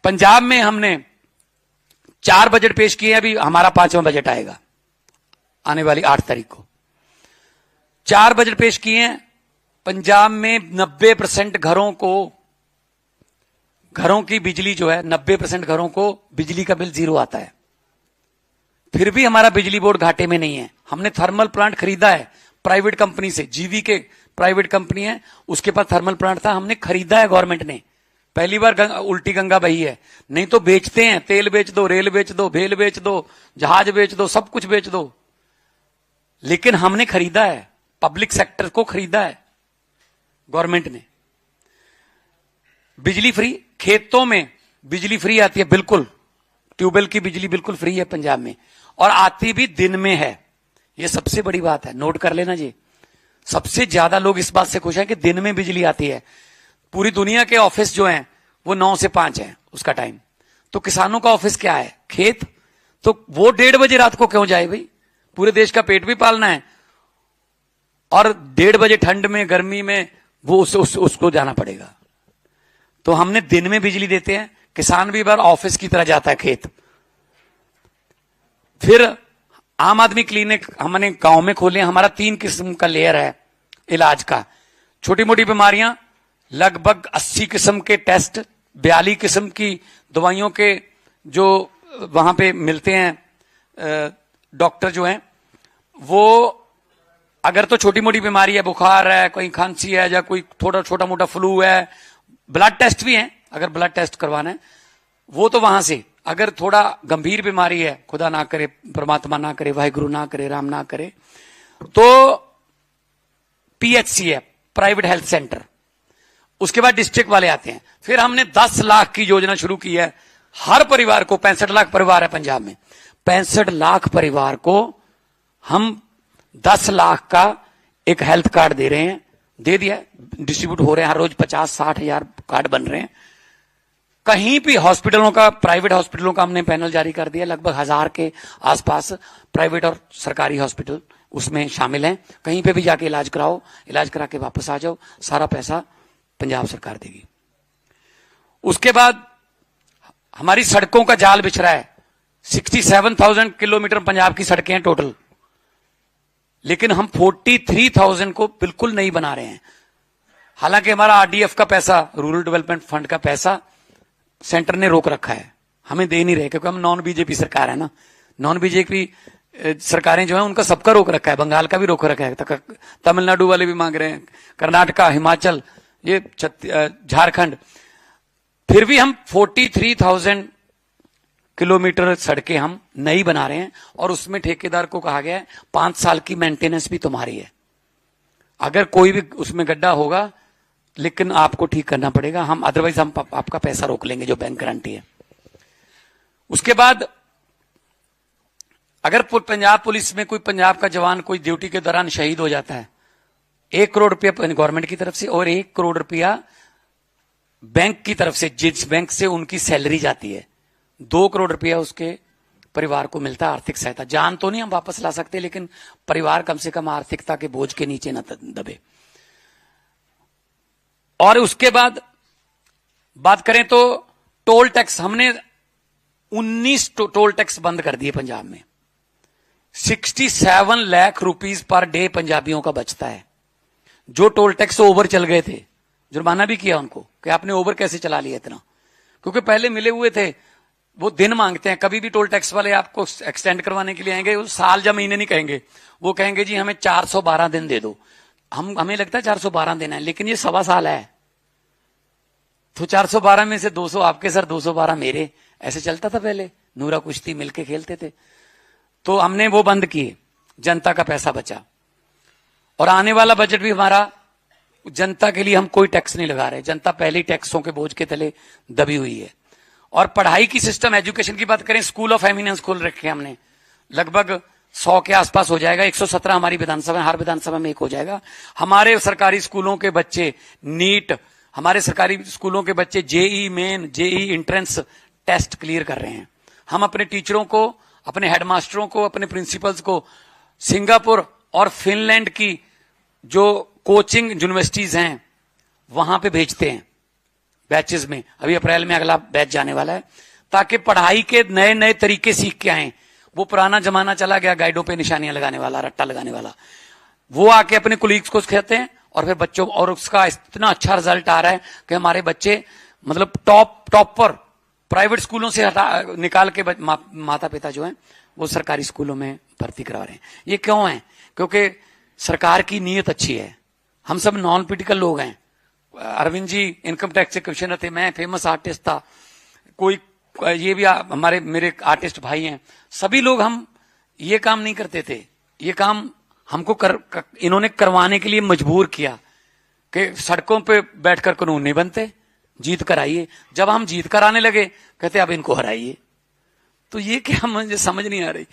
पंजाब में हमने 4 बजट पेश किए, अभी हमारा 5वां बजट आएगा आने वाली 8 तारीख को। 4 बजट पेश किए हैं। पंजाब में 90% घरों की बिजली जो है, 90% घरों को बिजली का बिल 0 आता है। फिर भी हमारा बिजली बोर्ड घाटे में नहीं है। हमने थर्मल प्लांट खरीदा है प्राइवेट कंपनी से, जीवी के प्राइवेट कंपनी है, उसके पास थर्मल प्लांट था, हमने खरीदा है गवर्नमेंट ने। पहली बार उल्टी गंगा बही है। नहीं तो बेचते हैं, तेल बेच दो, रेल बेच दो, भेल बेच दो, जहाज बेच दो, सब कुछ बेच दो, लेकिन हमने खरीदा है, पब्लिक सेक्टर को खरीदा है गवर्नमेंट ने। बिजली फ्री, खेतों में बिजली फ्री आती है, बिल्कुल ट्यूबवेल की बिजली बिल्कुल फ्री है पंजाब में, और आती भी दिन में है। यह सबसे बड़ी बात है, नोट कर लेना जी। सबसे ज्यादा लोग इस बात से खुश हैं कि दिन में बिजली आती है। पूरी दुनिया के ऑफिस जो हैं वो 9 से 5 है उसका टाइम, तो किसानों का ऑफिस क्या है? खेत। तो वो 1:30 बजे रात को क्यों जाए भाई? पूरे देश का पेट भी पालना है, और 1:30 बजे ठंड में, गर्मी में वो उसको जाना पड़ेगा। तो हमने दिन में बिजली देते हैं, किसान भी बार ऑफिस की तरह जाता है खेत। फिर आम आदमी क्लिनिक हमने गांव में खोले। हमारा 3 किस्म का लेयर है इलाज का। छोटी मोटी बीमारियां लगभग 80 किस्म के टेस्ट, 42 किस्म की दवाइयों के जो वहां पे मिलते हैं डॉक्टर जो हैं वो। अगर तो छोटी मोटी बीमारी है, बुखार है, कोई खांसी है, या कोई थोड़ा छोटा मोटा फ्लू है, ब्लड टेस्ट भी है, अगर ब्लड टेस्ट करवाना है वो तो वहां से। अगर थोड़ा गंभीर बीमारी है, खुदा ना करे, परमात्मा ना करे, वाहिगुरु ना करे, राम ना करे, तो पीएचसी है, प्राइवेट हेल्थ सेंटर। उसके बाद डिस्ट्रिक्ट वाले आते हैं। फिर हमने 10 लाख की योजना शुरू की है हर परिवार को। 65 लाख परिवार है पंजाब में, 65 लाख परिवार को हम 10 लाख का एक हेल्थ कार्ड दे रहे हैं। दे दिया, डिस्ट्रीब्यूट हो रहे हैं, हर रोज 50-60 हजार कार्ड बन रहे हैं। कहीं भी हॉस्पिटलों का, प्राइवेट हॉस्पिटलों का हमने पैनल जारी कर दिया। लगभग 1000 के आसपास प्राइवेट और सरकारी हॉस्पिटल उसमें शामिल हैं। कहीं पे भी जाके इलाज कराओ, इलाज करा के वापस आ जाओ, सारा पैसा पंजाब सरकार देगी। उसके बाद हमारी सड़कों का जाल बिछ रहा है। 67,000 किलोमीटर पंजाब की सड़कें हैं टोटल, लेकिन हम 43,000 को बिल्कुल नहीं बना रहे हैं। हालांकि हमारा आरडीएफ का पैसा, रूरल डेवलपमेंट फंड का पैसा सेंटर ने रोक रखा है, हमें दे नहीं रहे, क्योंकि हम नॉन बीजेपी सरकार है ना। नॉन बीजेपी सरकारें जो है उनका सबका रोक रखा है, बंगाल का भी रोक रखा है, तमिलनाडु वाले भी मांग रहे हैं, कर्नाटका, हिमाचल, ये झारखंड। फिर भी हम 43,000 किलोमीटर सड़कें हम नई बना रहे हैं, और उसमें ठेकेदार को कहा गया है 5 साल की मेंटेनेंस भी तुम्हारी है। अगर कोई भी उसमें गड्ढा होगा, लेकिन आपको ठीक करना पड़ेगा, हम अदरवाइज हम आपका पैसा रोक लेंगे जो बैंक गारंटी है। उसके बाद अगर पंजाब पुलिस में कोई पंजाब का जवान कोई ड्यूटी के दौरान शहीद हो जाता है, 1 करोड़ रुपया गवर्नमेंट की तरफ से और 1 करोड़ रुपया बैंक की तरफ से, जिस बैंक से उनकी सैलरी जाती है, 2 करोड़ रुपया उसके परिवार को मिलता है आर्थिक सहायता। जान तो नहीं हम वापस ला सकते, लेकिन परिवार कम से कम आर्थिकता के बोझ के नीचे न दबे। और उसके बाद बात करें तो टोल टैक्स, हमने 19 टोल टैक्स बंद कर दिए पंजाब में। 67 लाख रुपीस पर डे पंजाबियों का बचता है। जो टोल टैक्स ओवर चल गए थे, जुर्माना भी किया उनको कि आपने ओवर कैसे चला लिया इतना, क्योंकि पहले मिले हुए थे। वो दिन मांगते हैं, कभी भी टोल टैक्स वाले आपको एक्सटेंड करवाने के लिए आएंगे, वो साल या महीने नहीं कहेंगे, वो कहेंगे जी हमें 412 दिन दे दो। हमें लगता है 412 दिन है, लेकिन ये 1.25 साल है, तो 412 में से 200 आपके सर, 212 मेरे, ऐसे चलता था पहले। नूरा कुश्ती मिलके खेलते थे। तो हमने वो बंद किए, जनता का पैसा बचा। और आने वाला बजट भी हमारा जनता के लिए, हम कोई टैक्स नहीं लगा रहे। जनता पहले ही टैक्सों के बोझ के तले दबी हुई है। और पढ़ाई की सिस्टम, एजुकेशन की बात करें, स्कूल ऑफ एमिनेंस खोल रखे हैं हमने, लगभग 100 के आसपास हो जाएगा। 117 हमारी विधानसभा, हर विधानसभा में एक हो जाएगा। हमारे सरकारी स्कूलों के बच्चे नीट, हमारे सरकारी स्कूलों के बच्चे JEE main, JEE entrance test clear कर रहे हैं। हम अपने टीचरों को, अपने हेडमास्टरों को, अपने प्रिंसिपल्स को सिंगापुर और फिनलैंड की जो कोचिंग यूनिवर्सिटीज हैं वहां पे भेजते हैं। बैचेस में, अभी अप्रैल में अगला बैच जाने वाला है, ताकि पढ़ाई के नए नए तरीके सीख के आए। वो पुराना जमाना चला गया, गाइडों पे निशानियां लगाने वाला, रट्टा लगाने वाला। वो आके अपने कुलीग्स को कहते हैं और फिर बच्चों, और उसका इतना अच्छा रिजल्ट आ रहा है कि हमारे बच्चे मतलब टॉप पर प्राइवेट स्कूलों से हटा निकाल के माता पिता जो हैं वो सरकारी स्कूलों में भर्ती करा रहे हैं। ये क्यों है? क्योंकि सरकार की नीयत अच्छी है। हम सब नॉन पॉलिटिकल लोग हैं। अरविंद जी इनकम टैक्स से कमिश्नर थे, मैं फेमस आर्टिस्ट था, कोई ये भी हमारे मेरे आर्टिस्ट भाई हैं, सभी लोग हम ये काम नहीं करते थे। ये काम हमको इन्होंने करवाने के लिए मजबूर किया कि सड़कों पे बैठकर कानून नहीं बनते, जीत कर आइए। जब हम जीत कर आने लगे कहते अब इनको हराइए। तो ये क्या, मुझे समझ नहीं आ रही।